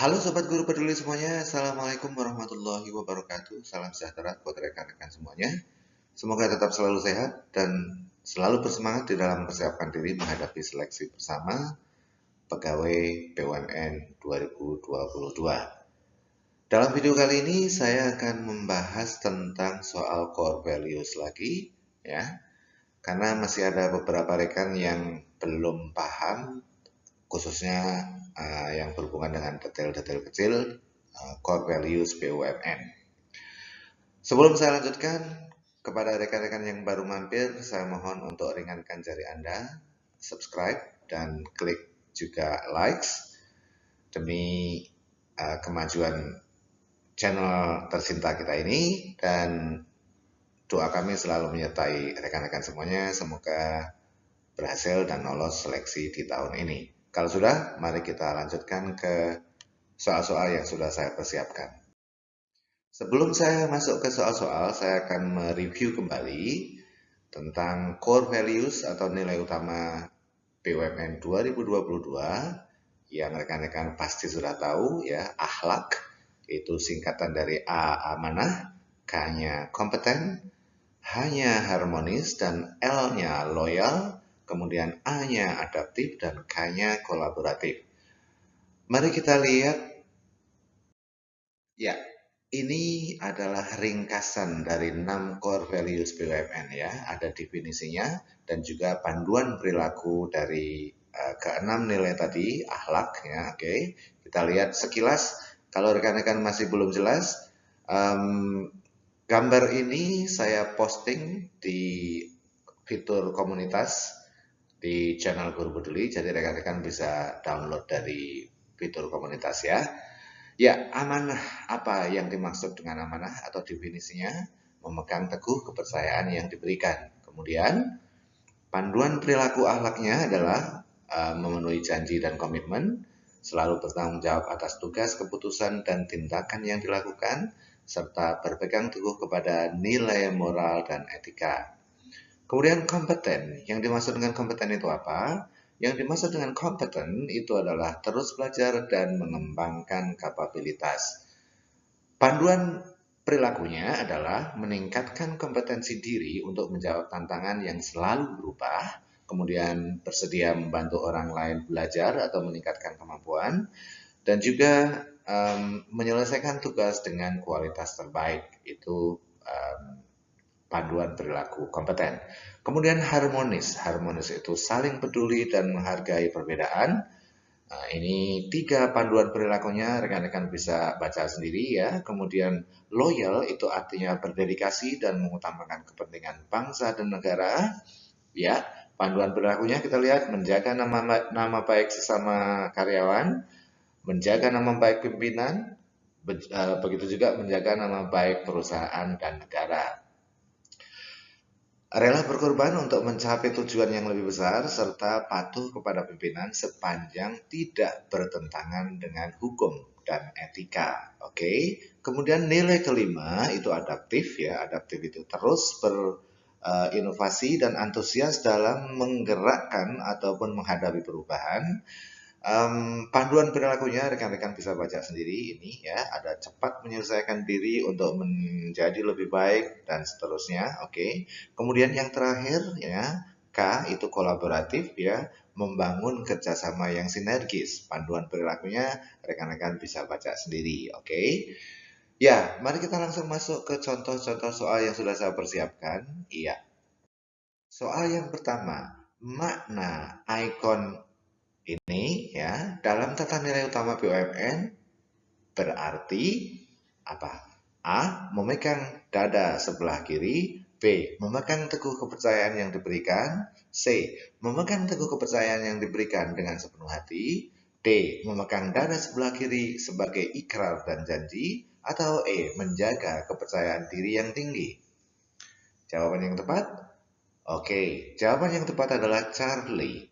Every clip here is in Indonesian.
Halo Sobat Guru Peduli semuanya, Assalamualaikum warahmatullahi wabarakatuh. Salam sejahtera buat rekan-rekan semuanya. Semoga tetap selalu sehat dan selalu bersemangat di dalam mempersiapkan diri menghadapi seleksi bersama pegawai BUMN 2022. Dalam video kali ini saya akan membahas tentang soal core values lagi, ya, karena masih ada beberapa rekan yang belum paham, khususnya yang berhubungan dengan detail-detail kecil core values BUMN. Sebelum saya lanjutkan, kepada rekan-rekan yang baru mampir, saya mohon untuk ringankan jari Anda, subscribe, dan klik juga likes demi kemajuan channel tercinta kita ini, dan doa kami selalu menyertai rekan-rekan semuanya, semoga berhasil dan lolos seleksi di tahun ini. Kalau sudah, mari kita lanjutkan ke soal-soal yang sudah saya persiapkan. Sebelum saya masuk ke soal-soal, saya akan mereview kembali tentang core values atau nilai utama BUMN 2022 yang rekan-rekan pasti sudah tahu, ya, akhlak, itu singkatan dari A amanah, K-nya kompeten, H-nya harmonis, dan L-nya loyal, kemudian A-nya adaptif, dan K-nya kolaboratif. Mari kita lihat. Ya, ini adalah ringkasan dari 6 core values BUMN, ya. Ada definisinya dan juga panduan perilaku dari keenam nilai tadi, akhlak, ya. Oke, kita lihat sekilas. Kalau rekan-rekan masih belum jelas, gambar ini saya posting di fitur komunitas di channel Guru Peduli, jadi rekan-rekan bisa download dari fitur komunitas, ya. Ya, amanah, apa yang dimaksud dengan amanah atau definisinya? Memegang teguh kepercayaan yang diberikan. Kemudian, panduan perilaku akhlaknya adalah memenuhi janji dan komitmen, selalu bertanggung jawab atas tugas, keputusan, dan tindakan yang dilakukan, serta berpegang teguh kepada nilai moral dan etika. Kemudian kompeten, yang dimaksud dengan kompeten itu apa? Yang dimaksud dengan kompeten itu adalah terus belajar dan mengembangkan kapabilitas. Panduan perilakunya adalah meningkatkan kompetensi diri untuk menjawab tantangan yang selalu berubah, kemudian bersedia membantu orang lain belajar atau meningkatkan kemampuan, dan juga menyelesaikan tugas dengan kualitas terbaik. Itu panduan perilaku kompeten. Kemudian harmonis. Harmonis itu saling peduli dan menghargai perbedaan. Nah, ini 3 panduan perilakunya, rekan-rekan bisa baca sendiri, ya. Kemudian loyal itu artinya berdedikasi dan mengutamakan kepentingan bangsa dan negara. Ya, panduan perilakunya kita lihat menjaga nama baik sesama karyawan, menjaga nama baik pimpinan, begitu juga menjaga nama baik perusahaan dan negara. Rela berkorban untuk mencapai tujuan yang lebih besar, serta patuh kepada pimpinan sepanjang tidak bertentangan dengan hukum dan etika. Oke. Kemudian nilai kelima itu adaptif, ya. Adaptif itu terus berinovasi dan antusias dalam menggerakkan ataupun menghadapi perubahan. Panduan perilakunya rekan-rekan bisa baca sendiri ini, ya. Ada cepat menyelesaikan diri untuk menjadi lebih baik dan seterusnya. Oke. Kemudian yang terakhir, ya, K itu kolaboratif, ya, membangun kerjasama yang sinergis. Panduan perilakunya rekan-rekan bisa baca sendiri. Oke. Ya, mari kita langsung masuk ke contoh-contoh soal yang sudah saya persiapkan. Iya. Soal yang pertama, makna ikon ini, ya, dalam tata nilai utama BUMN berarti apa? A. Memegang dada sebelah kiri. B. Memegang teguh kepercayaan yang diberikan. C. Memegang teguh kepercayaan yang diberikan dengan sepenuh hati. D. Memegang dada sebelah kiri sebagai ikrar dan janji. Atau E. Menjaga kepercayaan diri yang tinggi. Jawaban yang tepat? Oke, jawaban yang tepat adalah Charlie.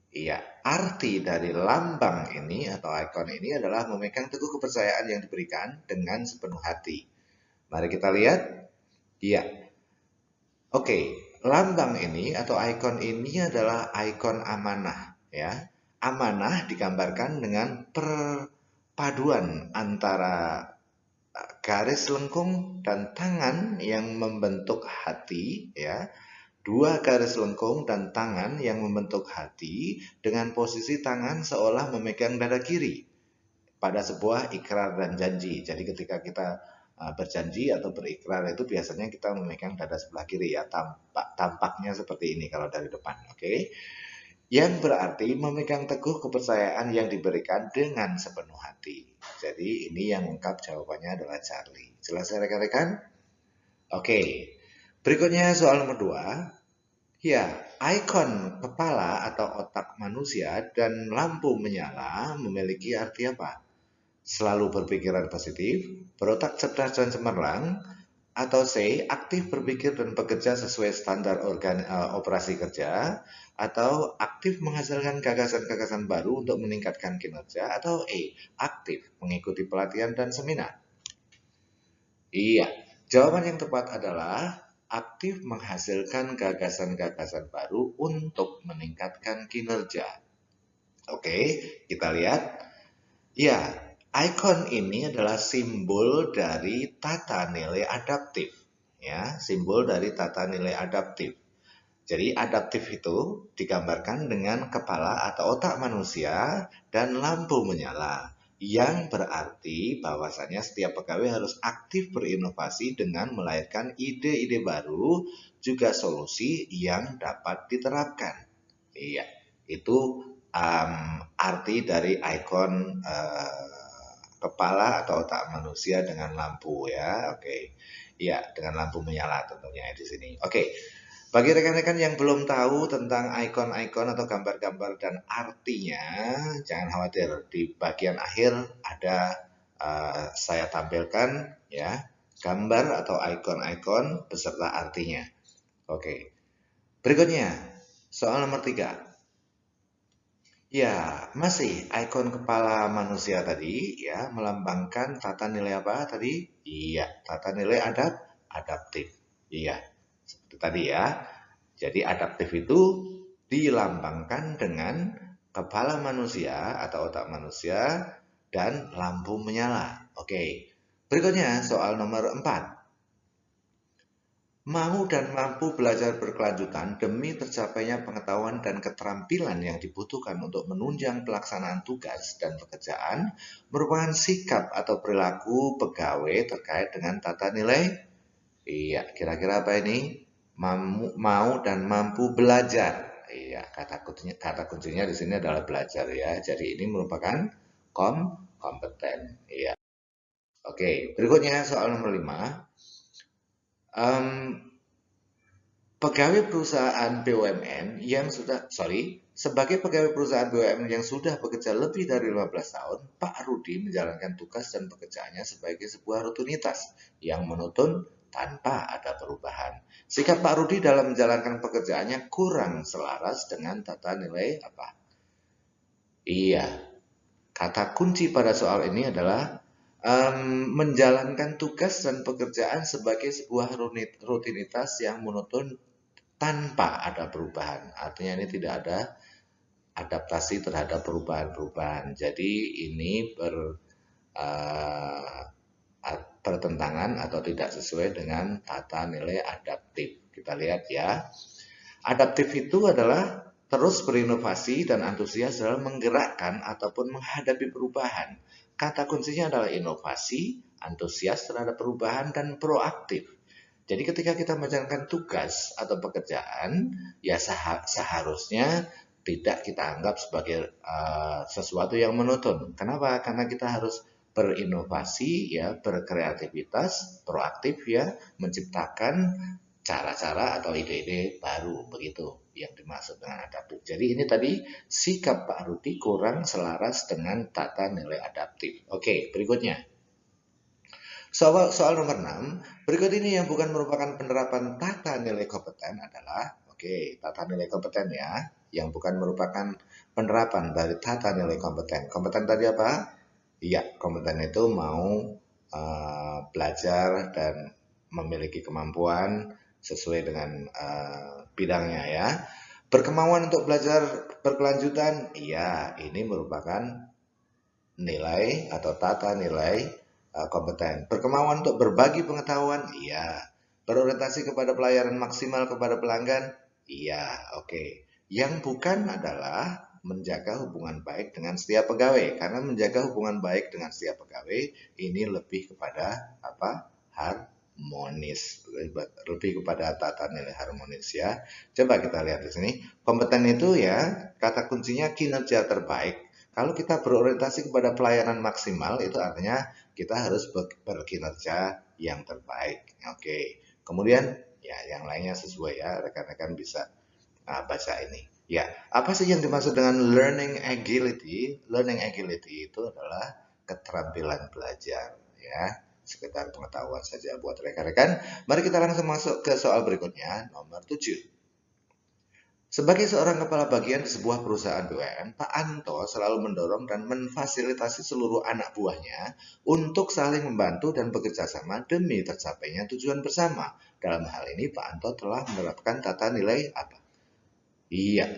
Iya, arti dari lambang ini atau ikon ini adalah memegang teguh kepercayaan yang diberikan dengan sepenuh hati. Mari kita lihat. Iya. Oke, lambang ini atau ikon ini adalah ikon amanah, ya. Amanah digambarkan dengan paduan antara garis lengkung dan tangan yang membentuk hati, ya. Dua garis lengkung dan tangan yang membentuk hati dengan posisi tangan seolah memegang dada kiri pada sebuah ikrar dan janji. Jadi ketika kita berjanji atau berikrar itu biasanya kita memegang dada sebelah kiri, ya. Tampaknya seperti ini kalau dari depan, oke? Yang berarti memegang teguh kepercayaan yang diberikan dengan sepenuh hati. Jadi ini yang lengkap jawabannya adalah Charlie. Jelas ya rekan-rekan? Oke. Berikutnya soal nomor 2. Ya, ikon kepala atau otak manusia dan lampu menyala memiliki arti apa? Selalu berpikiran positif, berotak cerdas dan cemerlang, atau C, aktif berpikir dan bekerja sesuai standar operasi kerja, atau aktif menghasilkan gagasan-gagasan baru untuk meningkatkan kinerja, atau E, aktif mengikuti pelatihan dan seminar. Iya, jawaban yang tepat adalah aktif menghasilkan gagasan-gagasan baru untuk meningkatkan kinerja. Oke, kita lihat. Ya, ikon ini adalah simbol dari tata nilai adaptif. Ya, simbol dari tata nilai adaptif. Jadi adaptif itu digambarkan dengan kepala atau otak manusia dan lampu menyala. Yang berarti bahwasanya setiap pegawai harus aktif berinovasi dengan melahirkan ide-ide baru, juga solusi yang dapat diterapkan. Iya, itu arti dari ikon kepala atau otak manusia dengan lampu, ya. Oke. Ya, dengan lampu menyala tentunya di sini. Oke. Bagi rekan-rekan yang belum tahu tentang ikon-ikon atau gambar-gambar dan artinya, jangan khawatir. Di bagian akhir ada saya tampilkan, ya, gambar atau ikon-ikon beserta artinya. Oke. Berikutnya, soal nomor 3. Ya, masih ikon kepala manusia tadi, ya, melambangkan tata nilai apa tadi? Iya, tata nilai adaptif. Iya, seperti tadi ya. Jadi adaptif itu dilambangkan dengan kepala manusia atau otak manusia dan lampu menyala. Oke. Berikutnya soal nomor 4. Mau dan mampu belajar berkelanjutan demi tercapainya pengetahuan dan keterampilan yang dibutuhkan untuk menunjang pelaksanaan tugas dan pekerjaan merupakan sikap atau perilaku pegawai terkait dengan tata nilai. Iya, kira-kira apa ini? Mau dan mampu belajar. Iya, kata kuncinya di sini adalah belajar, ya. Jadi ini merupakan kompeten. Iya. Oke, berikutnya soal nomor 5. Pegawai perusahaan BUMN sebagai pegawai perusahaan BUMN yang sudah bekerja lebih dari 15 tahun, Pak Rudi menjalankan tugas dan pekerjaannya sebagai sebuah rutinitas yang monoton tanpa ada perubahan. Sikap Pak Rudi dalam menjalankan pekerjaannya kurang selaras dengan tata nilai apa? Iya, kata kunci pada soal ini adalah menjalankan tugas dan pekerjaan sebagai sebuah rutinitas yang monoton tanpa ada perubahan. Artinya ini tidak ada adaptasi terhadap perubahan-perubahan. Jadi ini bertentangan atau tidak sesuai dengan tata nilai adaptif. Kita lihat ya. Adaptif itu adalah terus berinovasi dan antusias dalam menggerakkan ataupun menghadapi perubahan. Kata kuncinya adalah inovasi, antusias terhadap perubahan, dan proaktif. Jadi ketika kita menjalankan tugas atau pekerjaan, ya seharusnya tidak kita anggap sebagai sesuatu yang monoton. Kenapa? Karena kita harus berinovasi, ya, berkreativitas, proaktif, ya, menciptakan cara-cara atau ide-ide baru, begitu yang dimaksud dengan adaptif. Jadi ini tadi sikap Pak Rudi kurang selaras dengan tata nilai adaptif. Oke, berikutnya. Soal nomor 6, berikut ini yang bukan merupakan penerapan tata nilai kompeten adalah, tata nilai kompeten, ya, yang bukan merupakan penerapan dari tata nilai kompeten. Kompeten tadi apa? Iya, kompeten itu mau belajar dan memiliki kemampuan sesuai dengan bidangnya, ya. Berkemauan untuk belajar berkelanjutan, iya, ini merupakan nilai atau tata nilai kompeten. Berkemauan untuk berbagi pengetahuan, iya. Berorientasi kepada pelayanan maksimal kepada pelanggan, iya, oke. Yang bukan adalah menjaga hubungan baik dengan setiap pegawai, karena menjaga hubungan baik dengan setiap pegawai ini lebih kepada apa? Harmonis, lebih kepada tata nilai harmonis ya. Coba kita lihat di sini. Kompeten itu ya kata kuncinya kinerja terbaik. Kalau kita berorientasi kepada pelayanan maksimal, itu artinya kita harus berkinerja yang terbaik. Oke. Kemudian ya yang lainnya sesuai ya, rekan-rekan bisa baca ini. Ya, apa sih yang dimaksud dengan learning agility? Learning agility itu adalah keterampilan belajar ya. Sekedar pengetahuan saja buat rekan-rekan. Mari kita langsung masuk ke soal berikutnya, nomor 7. Sebagai seorang kepala bagian di sebuah perusahaan BUMN, Pak Anto selalu mendorong dan memfasilitasi seluruh anak buahnya untuk saling membantu dan bekerja sama demi tercapainya tujuan bersama. Dalam hal ini, Pak Anto telah menerapkan tata nilai apa? Iya,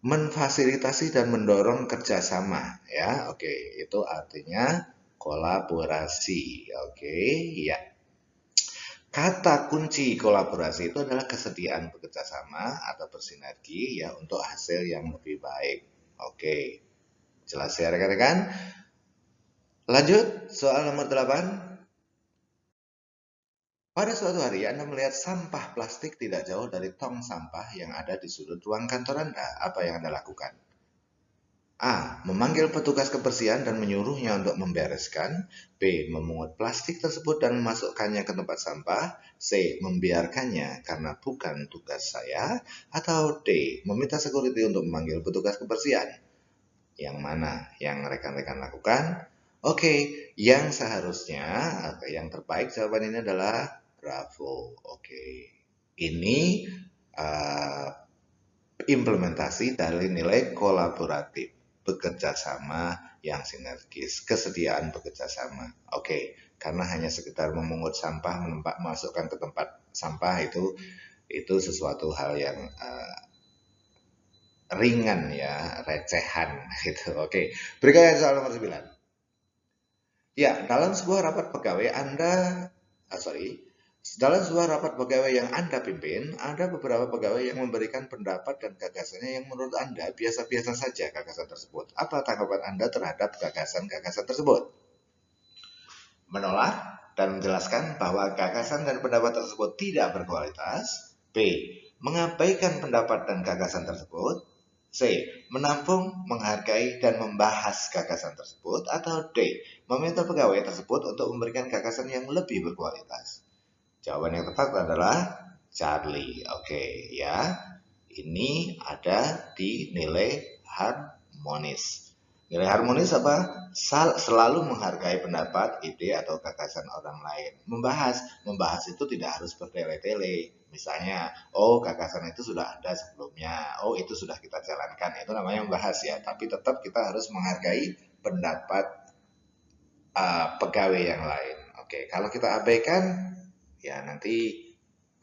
memfasilitasi dan mendorong kerjasama. Ya, oke, itu artinya kolaborasi. Oke, iya. Kata kunci kolaborasi itu adalah kesediaan bekerja sama atau bersinergi ya untuk hasil yang lebih baik. Oke, jelas ya rekan-rekan? Lanjut, soal nomor 8. Pada suatu hari Anda melihat sampah plastik tidak jauh dari tong sampah yang ada di sudut ruang kantor Anda. Apa yang Anda lakukan? A. Memanggil petugas kebersihan dan menyuruhnya untuk membereskan. B. Memungut plastik tersebut dan memasukkannya ke tempat sampah. C. Membiarkannya karena bukan tugas saya. Atau D. Meminta security untuk memanggil petugas kebersihan. Yang mana yang rekan-rekan lakukan? Oke, yang seharusnya, yang terbaik jawaban ini adalah bravo. Oke, ini uh, implementasi dari nilai kolaboratif, bekerja sama yang sinergis, kesediaan bekerja sama. Oke, karena hanya sekedar memungut sampah, masukkan ke tempat sampah itu sesuatu hal yang ringan ya, recehan gitu. Oke, berikutnya soal nomor 9. Ya, dalam sebuah rapat pegawai dalam sebuah rapat pegawai yang Anda pimpin, ada beberapa pegawai yang memberikan pendapat dan gagasannya yang menurut Anda biasa-biasa saja gagasan tersebut. Apa tanggapan Anda terhadap gagasan-gagasan tersebut? Menolak dan menjelaskan bahwa gagasan dan pendapat tersebut tidak berkualitas. B. Mengabaikan pendapat dan gagasan tersebut. C. Menampung, menghargai, dan membahas gagasan tersebut. Atau D. Meminta pegawai tersebut untuk memberikan gagasan yang lebih berkualitas. Jawaban yang tepat adalah Charlie. Oke, ya. Ini ada di nilai harmonis. Nilai harmonis apa? Selalu menghargai pendapat, ide, atau gagasan orang lain. Membahas itu tidak harus bertele-tele. Misalnya, oh gagasan itu sudah ada sebelumnya, oh itu sudah kita jalankan. Itu namanya membahas ya. Tapi tetap kita harus menghargai pendapat pegawai yang lain. Oke, kalau kita abaikan, ya nanti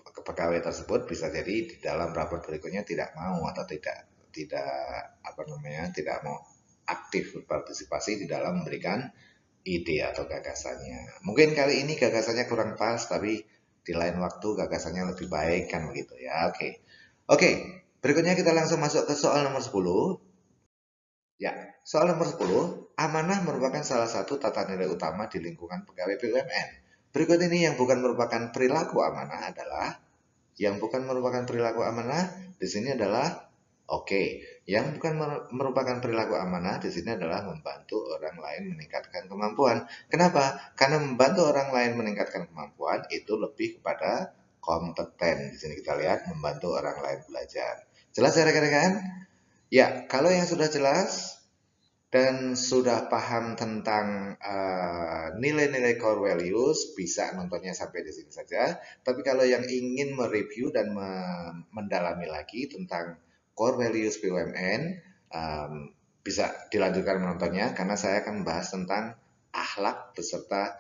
pegawai tersebut bisa jadi di dalam rapat berikutnya tidak mau atau tidak mau aktif berpartisipasi di dalam memberikan ide atau gagasannya. Mungkin kali ini gagasannya kurang pas, tapi di lain waktu gagasannya lebih baik kan begitu ya. Oke, berikutnya kita langsung masuk ke soal nomor 10. Ya, soal nomor 10, amanah merupakan salah satu tata nilai utama di lingkungan pegawai BUMN. Berikut ini yang bukan merupakan perilaku amanah adalah di sini adalah yang bukan merupakan perilaku amanah di sini adalah membantu orang lain meningkatkan kemampuan. Kenapa? Karena membantu orang lain meningkatkan kemampuan itu lebih kepada kompeten. Di sini kita lihat membantu orang lain belajar. Jelas ya rekan-rekan? Ya, kalau yang sudah jelas dan sudah paham tentang nilai-nilai core values, bisa nontonnya sampai di sini saja. Tapi kalau yang ingin mereview dan mendalami lagi tentang core values BUMN, bisa dilanjutkan menontonnya karena saya akan membahas tentang akhlak beserta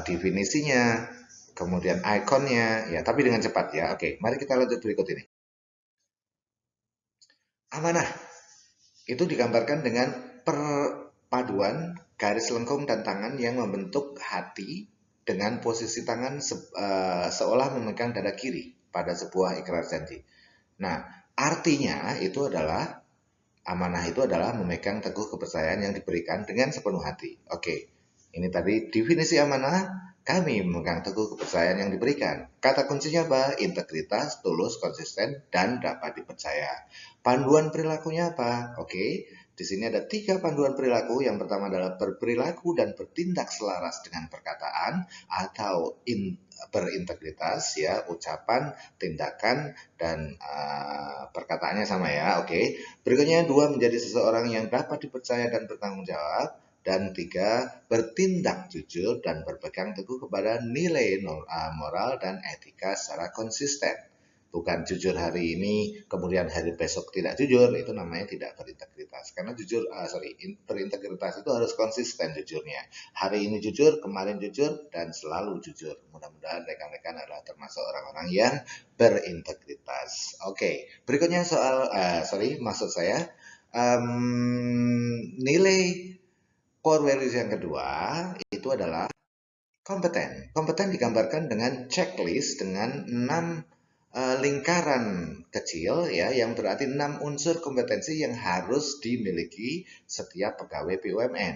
definisinya, kemudian ikonnya, ya. Tapi dengan cepat ya. Oke, mari kita lanjut berikut ini. Amanah. Itu digambarkan dengan perpaduan garis lengkung dan tangan yang membentuk hati dengan posisi tangan seolah memegang dada kiri pada sebuah ikrar janji. Nah, artinya itu adalah amanah itu adalah memegang teguh kepercayaan yang diberikan dengan sepenuh hati. Oke, ini tadi definisi amanah. Kami memegang teguh kepercayaan yang diberikan. Kata kuncinya apa? Integritas, tulus, konsisten, dan dapat dipercaya. Panduan perilakunya apa? Oke, di sini ada 3 panduan perilaku. Yang pertama adalah berperilaku dan bertindak selaras dengan perkataan atau berintegritas, ya, ucapan, tindakan, dan perkataannya sama ya. Oke. Berikutnya 2, menjadi seseorang yang dapat dipercaya dan bertanggung jawab. Dan 3, bertindak jujur dan berpegang teguh kepada nilai moral dan etika secara konsisten. Bukan jujur hari ini, kemudian hari besok tidak jujur, itu namanya tidak berintegritas. Karena berintegritas itu harus konsisten jujurnya. Hari ini jujur, kemarin jujur, dan selalu jujur. Mudah-mudahan rekan-rekan adalah termasuk orang-orang yang berintegritas. Oke, berikutnya maksud saya nilai core values yang kedua itu adalah kompeten. Kompeten digambarkan dengan checklist dengan 6 lingkaran kecil, ya, yang berarti 6 unsur kompetensi yang harus dimiliki setiap pegawai BUMN.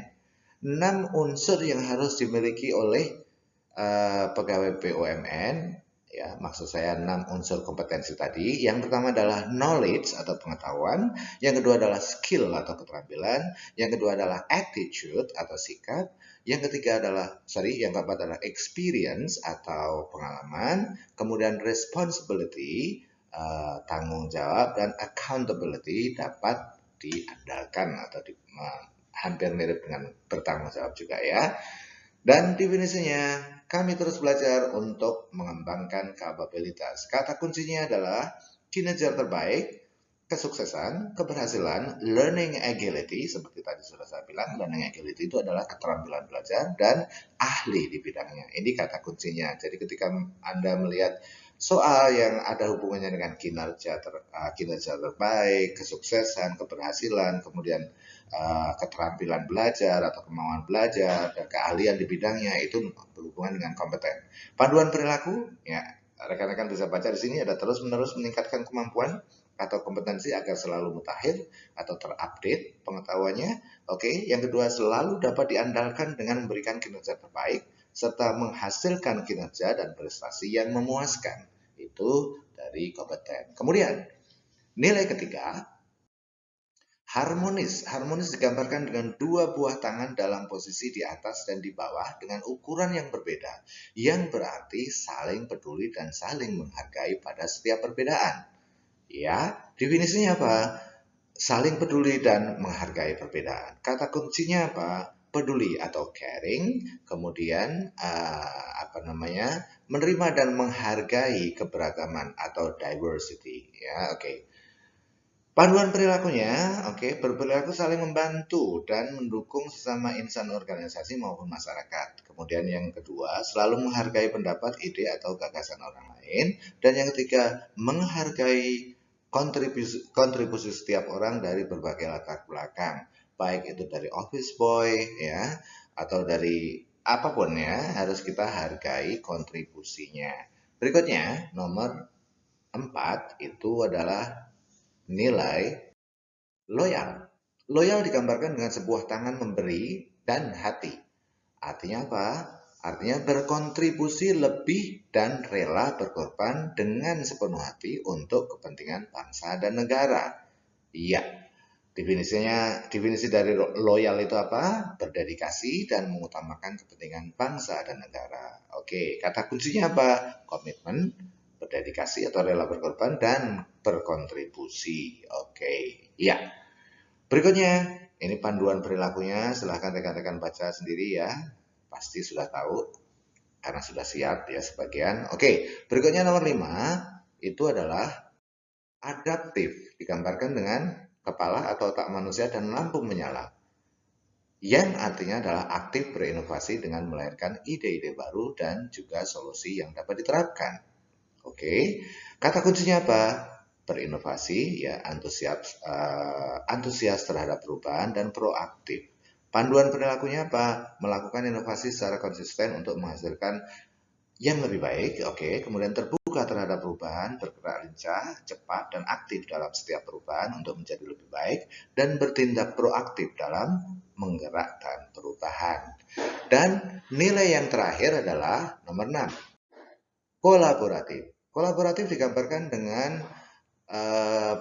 6 unsur yang harus dimiliki oleh pegawai BUMN, ya, maksud saya 6 unsur kompetensi tadi. Yang pertama adalah knowledge atau pengetahuan, yang kedua adalah skill atau keterampilan, yang kedua adalah attitude atau sikap, yang keempat adalah experience atau pengalaman, kemudian responsibility, tanggung jawab, dan accountability, dapat diandalkan atau hampir mirip dengan bertanggung jawab juga, ya. Dan definisinya, kami terus belajar untuk mengembangkan kapabilitas. Kata kuncinya adalah kinerja terbaik, kesuksesan, keberhasilan, learning agility, seperti tadi sudah saya bilang, learning agility itu adalah keterampilan belajar dan ahli di bidangnya. Ini kata kuncinya. Jadi ketika Anda melihat soal yang ada hubungannya dengan kinerja terbaik, kesuksesan, keberhasilan, kemudian keterampilan belajar atau kemauan belajar dan keahlian di bidangnya, itu berhubungan dengan kompeten. Panduan perilaku, ya, rekan-rekan bisa baca di sini, ada terus-menerus meningkatkan kemampuan atau kompetensi agar selalu mutakhir atau terupdate pengetahuannya. Oke, yang kedua, selalu dapat diandalkan dengan memberikan kinerja terbaik serta menghasilkan kinerja dan prestasi yang memuaskan. Itu dari kompeten. Kemudian, nilai ketiga, harmonis. Harmonis digambarkan dengan 2 buah tangan dalam posisi di atas dan di bawah dengan ukuran yang berbeda, yang berarti saling peduli dan saling menghargai pada setiap perbedaan. Ya, definisinya apa? Saling peduli dan menghargai perbedaan. Kata kuncinya apa? Peduli atau caring, kemudian menerima dan menghargai keberagaman atau diversity. Ya, oke. Panduan perilakunya, oke, berperilaku saling membantu dan mendukung sesama insan organisasi maupun masyarakat. Kemudian yang kedua, selalu menghargai pendapat, ide, atau gagasan orang lain. Dan yang ketiga, menghargai kontribusi setiap orang dari berbagai latar belakang, baik itu dari office boy, ya, atau dari apapun, ya, harus kita hargai kontribusinya. Berikutnya, nomor 4 itu adalah nilai loyal. Loyal digambarkan dengan sebuah tangan memberi dan hati. Artinya apa? Artinya berkontribusi lebih dan rela berkorban dengan sepenuh hati untuk kepentingan bangsa dan negara. Iya, definisi dari loyal itu apa? Berdedikasi dan mengutamakan kepentingan bangsa dan negara. Oke, kata kuncinya apa? Komitmen, berdedikasi atau rela berkorban, dan berkontribusi. Oke, ya. Berikutnya, ini panduan perilakunya. Silahkan rekan-rekan baca sendiri ya. Pasti sudah tahu karena sudah siap ya sebagian. Oke, berikutnya nomor 5 itu adalah adaptif. Digambarkan dengan kepala atau otak manusia dan lampu menyala. Yang artinya adalah aktif berinovasi dengan melahirkan ide-ide baru dan juga solusi yang dapat diterapkan. Oke, kata kuncinya apa? berinovasi, ya, antusias terhadap perubahan dan proaktif. Panduan perilakunya apa? Melakukan inovasi secara konsisten untuk menghasilkan yang lebih baik, oke. Kemudian terbuka terhadap perubahan, bergerak lincah, cepat, dan aktif dalam setiap perubahan untuk menjadi lebih baik, dan bertindak proaktif dalam menggerakkan perubahan. Dan nilai yang terakhir adalah nomor 6, kolaboratif. Kolaboratif digambarkan dengan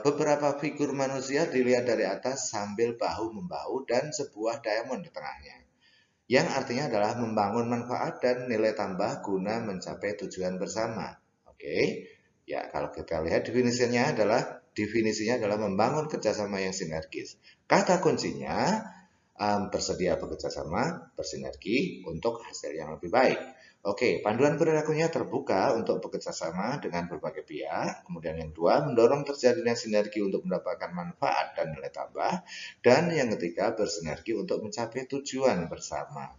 beberapa figur manusia dilihat dari atas sambil bahu-membahu dan sebuah diamond di tengahnya. Yang artinya adalah membangun manfaat dan nilai tambah guna mencapai tujuan bersama. Oke, ya kalau kita lihat definisinya adalah membangun kerjasama yang sinergis. Kata kuncinya bersedia bekerja sama, bersinergi untuk hasil yang lebih baik. Oke, panduan perilakunya terbuka untuk bekerja sama dengan berbagai pihak. Kemudian yang kedua, mendorong terjadinya sinergi untuk mendapatkan manfaat dan nilai tambah. Dan yang ketiga, bersinergi untuk mencapai tujuan bersama.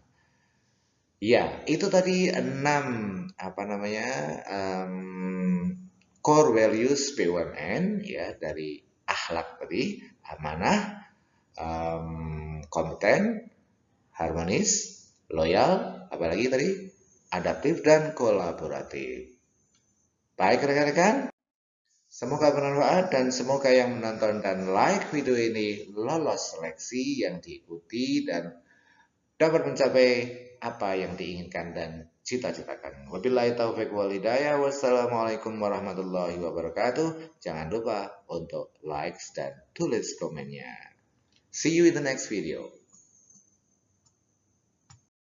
Ya, itu tadi 6 core values BUMN, ya, dari akhlak tadi, amanah, kompeten, harmonis, loyal, apalagi tadi, adaptif dan kolaboratif. Baik rekan-rekan, semoga bermanfaat dan semoga yang menonton dan like video ini lolos seleksi yang diikuti dan dapat mencapai apa yang diinginkan dan cita-citakan. Wabillahi taufiq wal hidayah. Wassalamualaikum warahmatullahi wabarakatuh. Jangan lupa untuk likes dan tulis komennya. See you in the next video.